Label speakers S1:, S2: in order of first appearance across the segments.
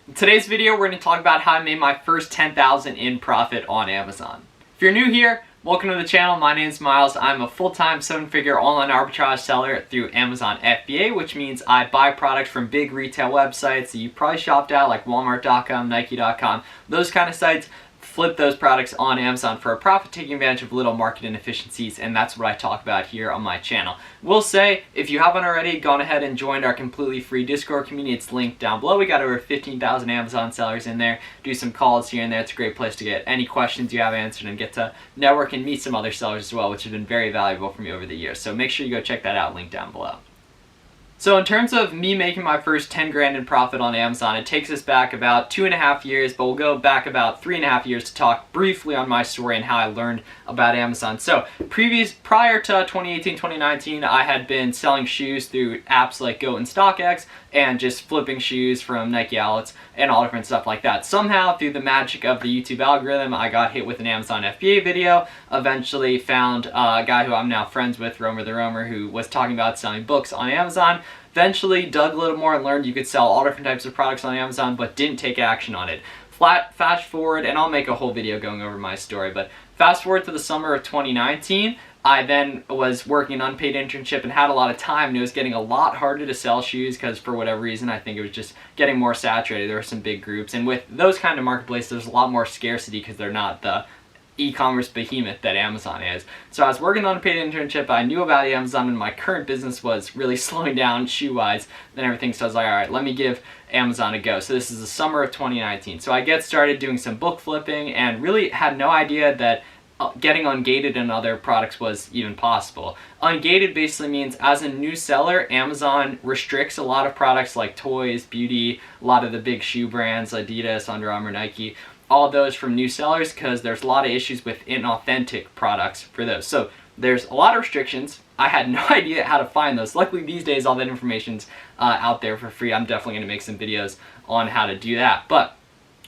S1: In today's video, we're going to talk about how I made my first $10,000 in profit on Amazon. If you're new here, welcome to the channel. My name is Miles. I'm a full-time seven-figure online arbitrage seller through Amazon FBA, which means I buy products from big retail websites that you probably shopped at, like Walmart.com, Nike.com, those kind of sites. Flip those products on Amazon for a profit, taking advantage of little market inefficiencies, and that's what I talk about here on my channel. Will say, if you haven't already gone ahead and joined our completely free Discord community, it's linked down below. We got over 15,000 Amazon sellers in there. Do some calls here and there. It's a great place to get any questions you have answered and get to network and meet some other sellers as well, which have been very valuable for me over the years. So make sure you go check that out, link down below. So in terms of me making my first 10 grand in profit on Amazon, it takes us back about 2.5 years, but we'll go back about 3.5 years to talk briefly on my story and how I learned about Amazon. So prior to 2018, 2019, I had been selling shoes through apps like Goat and StockX and just flipping shoes from Nike outlets and all different stuff like that. Somehow, through the magic of the YouTube algorithm, I got hit with an Amazon FBA video, eventually found a guy who I'm now friends with, Romer the Romer, who was talking about selling books on Amazon. Eventually dug a little more and learned you could sell all different types of products on Amazon, but didn't take action on it. Fast forward, and I'll make a whole video going over my story, but fast forward to the summer of 2019, I then was working an unpaid internship and had a lot of time, and it was getting a lot harder to sell shoes because for whatever reason, I think it was just getting more saturated. There were some big groups, and with those kind of marketplaces, there's a lot more scarcity because they're not the e-commerce behemoth that Amazon is. So I was working on a paid internship. I knew about Amazon, and my current business was really slowing down shoe-wise and everything. So I was like, all right, let me give Amazon a go. So this is the summer of 2019. So I get started doing some book flipping and really had no idea that getting ungated in other products was even possible. Ungated basically means as a new seller, Amazon restricts a lot of products like toys, beauty, a lot of the big shoe brands, Adidas, Under Armour, Nike, all those from new sellers because there's a lot of issues with inauthentic products for those. So there's a lot of restrictions. I had no idea how to find those. Luckily these days all that information's out there for free. I'm definitely going to make some videos on how to do that. But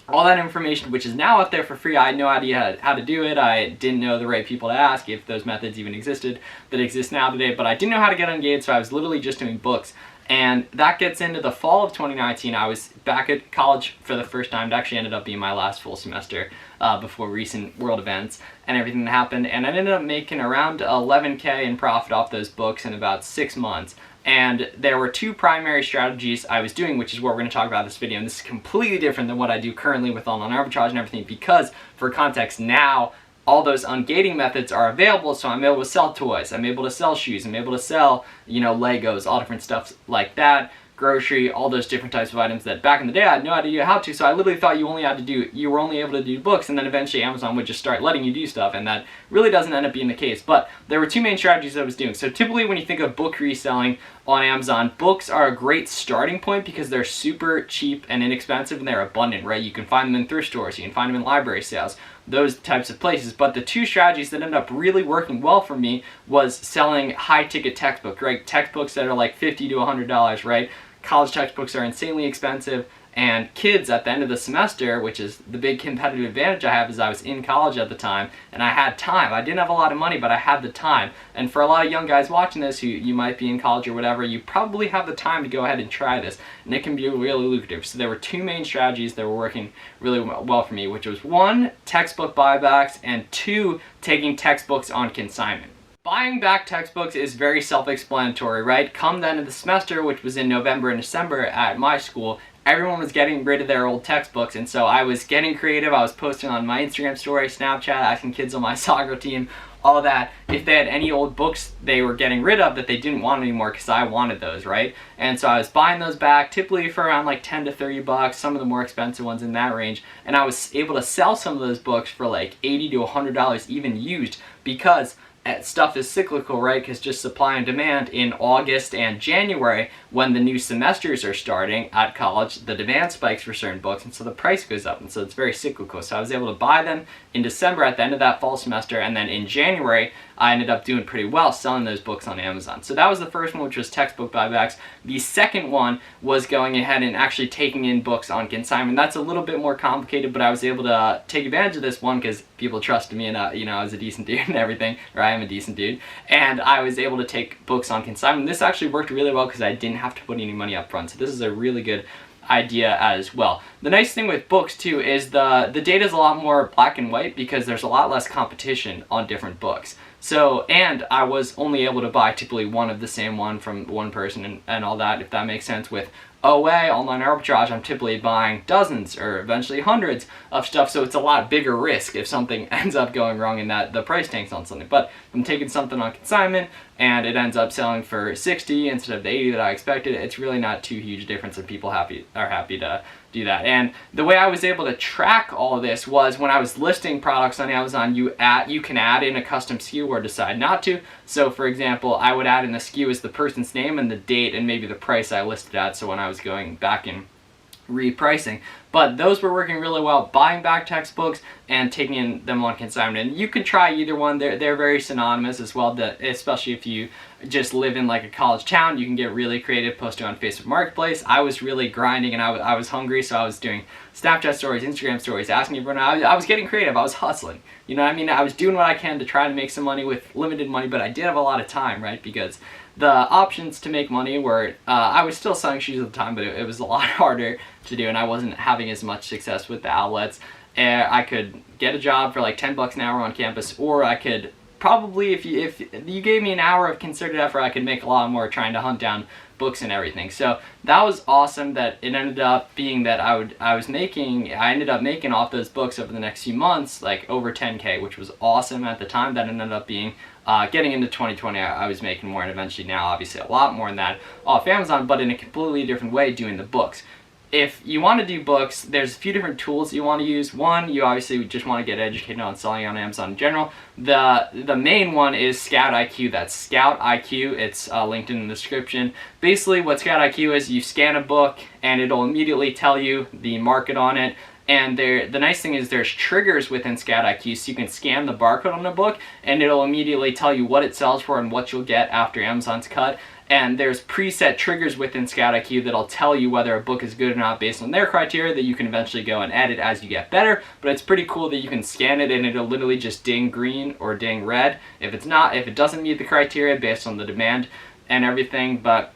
S1: all that information, which is now out there for free, I had no idea how to do it. I didn't know the right people to ask, if those methods even existed that exist now today, but I didn't know how to get ungated, so I was literally just doing books. And that gets into the fall of 2019. I was back at college for the first time. It actually ended up being my last full semester before recent world events and everything that happened. And I ended up making around 11K in profit off those books in about 6 months. And there were two primary strategies I was doing, which is what we're going to talk about in this video. And this is completely different than what I do currently with online arbitrage and everything, because for context now, all those ungating methods are available, so I'm able to sell toys, I'm able to sell shoes, I'm able to sell, Legos, all different stuff like that, grocery, all those different types of items that back in the day I had no idea how to, so I literally thought you were only able to do books, and then eventually Amazon would just start letting you do stuff, and that really doesn't end up being the case. But there were two main strategies I was doing. So typically when you think of book reselling on Amazon, books are a great starting point because they're super cheap and inexpensive and they're abundant, right? You can find them in thrift stores, you can find them in library sales, those types of places. But the two strategies that ended up really working well for me was selling high-ticket textbooks, right? Textbooks that are like $50 to $100, right? College textbooks are insanely expensive, and kids at the end of the semester, which is the big competitive advantage I have, is I was in college at the time and I had time. I didn't have a lot of money, but I had the time. And for a lot of young guys watching this who you might be in college or whatever, you probably have the time to go ahead and try this, and it can be really lucrative. So there were two main strategies that were working really well for me, which was one, textbook buybacks, and two, taking textbooks on consignment. Buying back textbooks is very self-explanatory, right? Come the end of the semester, which was in November and December at my school, everyone was getting rid of their old textbooks, and so I was getting creative. I was posting on my Instagram story, Snapchat, asking kids on my soccer team, all of that, if they had any old books they were getting rid of that they didn't want anymore, because I wanted those, right? And so I was buying those back, typically for around like 10 to 30 bucks, some of the more expensive ones in that range, and I was able to sell some of those books for like $80 to $100 even used, because stuff is cyclical, right? Because just supply and demand in August and January, when the new semesters are starting at college, the demand spikes for certain books, and so the price goes up, and so it's very cyclical. So I was able to buy them in December at the end of that fall semester, and then in January I ended up doing pretty well selling those books on Amazon. So that was the first one, which was textbook buybacks. The second one was going ahead and actually taking in books on consignment. That's a little bit more complicated, but I was able to take advantage of this one because people trusted me, and I was a decent dude and everything, or I am a decent dude, and I was able to take books on consignment. This actually worked really well because I didn't have to put any money up front. So this is a really good idea as well. The nice thing with books too is the data is a lot more black and white because there's a lot less competition on different books. So, and I was only able to buy typically one of the same one from one person and all that, if that makes sense. With OA, online arbitrage, I'm typically buying dozens or eventually hundreds of stuff, so it's a lot bigger risk if something ends up going wrong and that the price tanks on something. But if I'm taking something on consignment and it ends up selling for 60 instead of the 80 that I expected, it's really not too huge a difference, and people are happy to do that. And the way I was able to track all of this was when I was listing products on Amazon, you can add in a custom SKU or decide not to. So for example, I would add in the SKU as the person's name and the date and maybe the price I listed at, so when I was going back and repricing. But those were working really well, buying back textbooks and taking them on consignment. And you can try either one. They're very synonymous as well, especially if you just live in like a college town. You can get really creative posting on Facebook Marketplace. I was really grinding and I was hungry, so I was doing Snapchat stories, Instagram stories, asking everyone. I was getting creative. I was hustling. You know what I mean? I was doing what I can to try to make some money with limited money, but I did have a lot of time, right? Because the options to make money were, I was still selling shoes at the time, but it was a lot harder to do, and I wasn't having as much success with the outlets. I could get a job for like 10 bucks an hour on campus, or I could probably, if you gave me an hour of concerted effort, I could make a lot more trying to hunt down books and everything. So that was awesome that it ended up being that I ended up making off those books over the next few months like over 10K, which was awesome at the time. That ended up being getting into 2020, I was making more, and eventually now obviously a lot more than that off Amazon, but in a completely different way doing the books. If you want to do books, there's a few different tools you want to use. One, you obviously just want to get educated on selling on Amazon in general. The main one is Scout IQ. That's Scout IQ. It's linked in the description. Basically what Scout IQ is, you scan a book and it'll immediately tell you the market on it. And the nice thing is there's triggers within Scout IQ, so you can scan the barcode on the book and it'll immediately tell you what it sells for and what you'll get after Amazon's cut. And there's preset triggers within Scout IQ that'll tell you whether a book is good or not based on their criteria that you can eventually go and edit as you get better. But it's pretty cool that you can scan it and it'll literally just ding green or ding red if it doesn't meet the criteria based on the demand and everything. But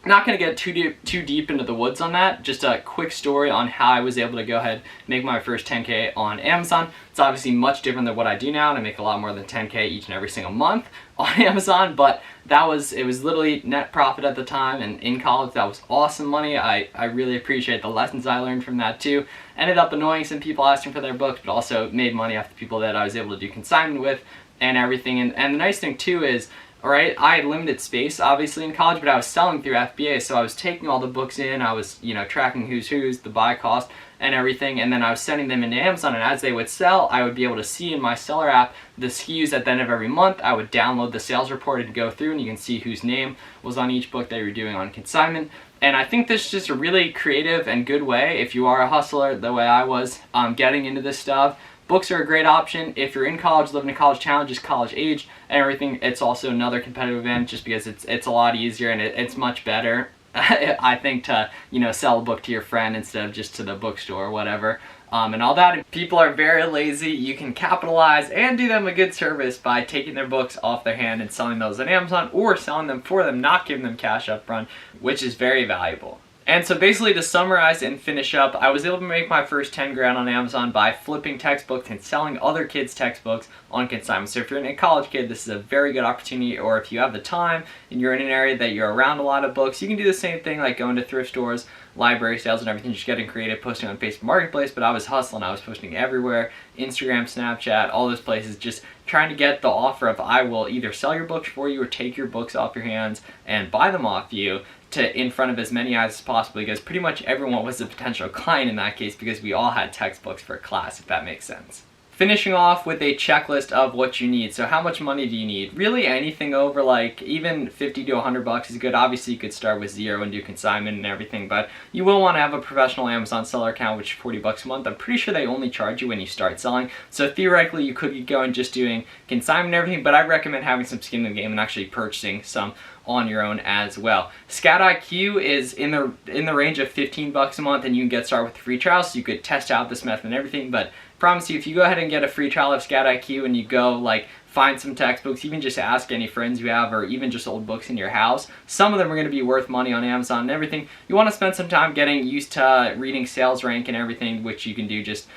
S1: I'm not going to get too deep into the woods on that. Just a quick story on how I was able to go ahead and make my first 10K on Amazon. It's obviously much different than what I do now, and I make a lot more than 10K each and every single month on Amazon, but it was literally net profit at the time, and in college that was awesome money. I really appreciate the lessons I learned from that too. Ended up annoying some people asking for their books, but also made money off the people that I was able to do consignment with and everything. And the nice thing too is, alright, I had limited space obviously in college, but I was selling through FBA, so I was taking all the books in, I was, tracking who's, the buy cost and everything, and then I was sending them into Amazon, and as they would sell, I would be able to see in my seller app the SKUs at the end of every month. I would download the sales report and go through, and you can see whose name was on each book that you were doing on consignment. And I think this is just a really creative and good way, if you are a hustler the way I was, getting into this stuff. Books are a great option. If you're in college, living in a college town, just college age and everything, it's also another competitive advantage just because it's a lot easier and it's much better, I think, to sell a book to your friend instead of just to the bookstore or whatever. And all that. If people are very lazy, you can capitalize and do them a good service by taking their books off their hand and selling those on Amazon, or selling them for them, not giving them cash up front, which is very valuable. And so basically, to summarize and finish up, I was able to make my first 10 grand on Amazon by flipping textbooks and selling other kids' textbooks on consignment. So if you're a college kid, this is a very good opportunity, or if you have the time and you're in an area that you're around a lot of books, you can do the same thing, like going to thrift stores, library sales and everything, just getting creative, posting on Facebook Marketplace. But I was hustling, I was posting everywhere, Instagram, Snapchat, all those places, just trying to get the offer of I will either sell your books for you or take your books off your hands and buy them off you in front of as many eyes as possible, because pretty much everyone was a potential client in that case, because we all had textbooks for class, if that makes sense. Finishing off with a checklist of what you need. So how much money do you need? Really anything over like even 50 to 100 bucks is good. Obviously you could start with zero and do consignment and everything, but you will want to have a professional Amazon seller account, which is 40 bucks a month. I'm pretty sure they only charge you when you start selling. So theoretically you could go and just doing consignment and everything, but I recommend having some skin in the game and actually purchasing some on your own as well. Scout IQ is in the range of 15 bucks a month, and you can get started with a free trial, so you could test out this method and everything. But I promise you, if you go ahead and get a free trial of Scout IQ and you go like find some textbooks, even just ask any friends you have, or even just old books in your house. Some of them are going to be worth money on Amazon and everything. You want to spend some time getting used to reading sales rank and everything, which you can do just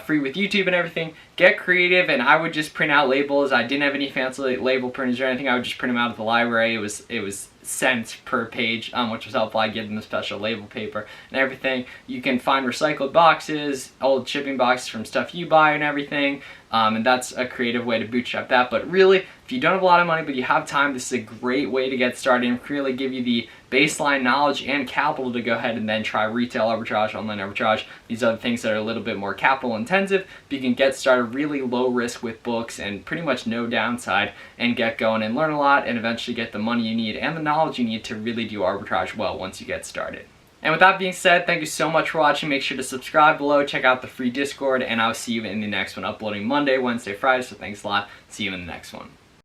S1: free with YouTube and everything. Get creative, and I would just print out labels. I didn't have any fancy label printers or anything. I would just print them out of the library. It was cents per page, which was helpful. I give them a special label paper and everything. You can find recycled boxes, old shipping boxes from stuff you buy and everything, and that's a creative way to bootstrap that. But really, if you don't have a lot of money but you have time, this is a great way to get started and really give you the baseline knowledge and capital to go ahead and then try retail arbitrage, online arbitrage, these other things that are a little bit more capital intensive. But you can get started really low risk with books and pretty much no downside, and get going and learn a lot, and eventually get the money you need and the knowledge you need to really do arbitrage well once you get started. And with that being said, thank you so much for watching. Make sure to subscribe below, check out the free Discord, and I'll see you in the next one, uploading Monday, Wednesday, Friday. So thanks a lot. See you in the next one.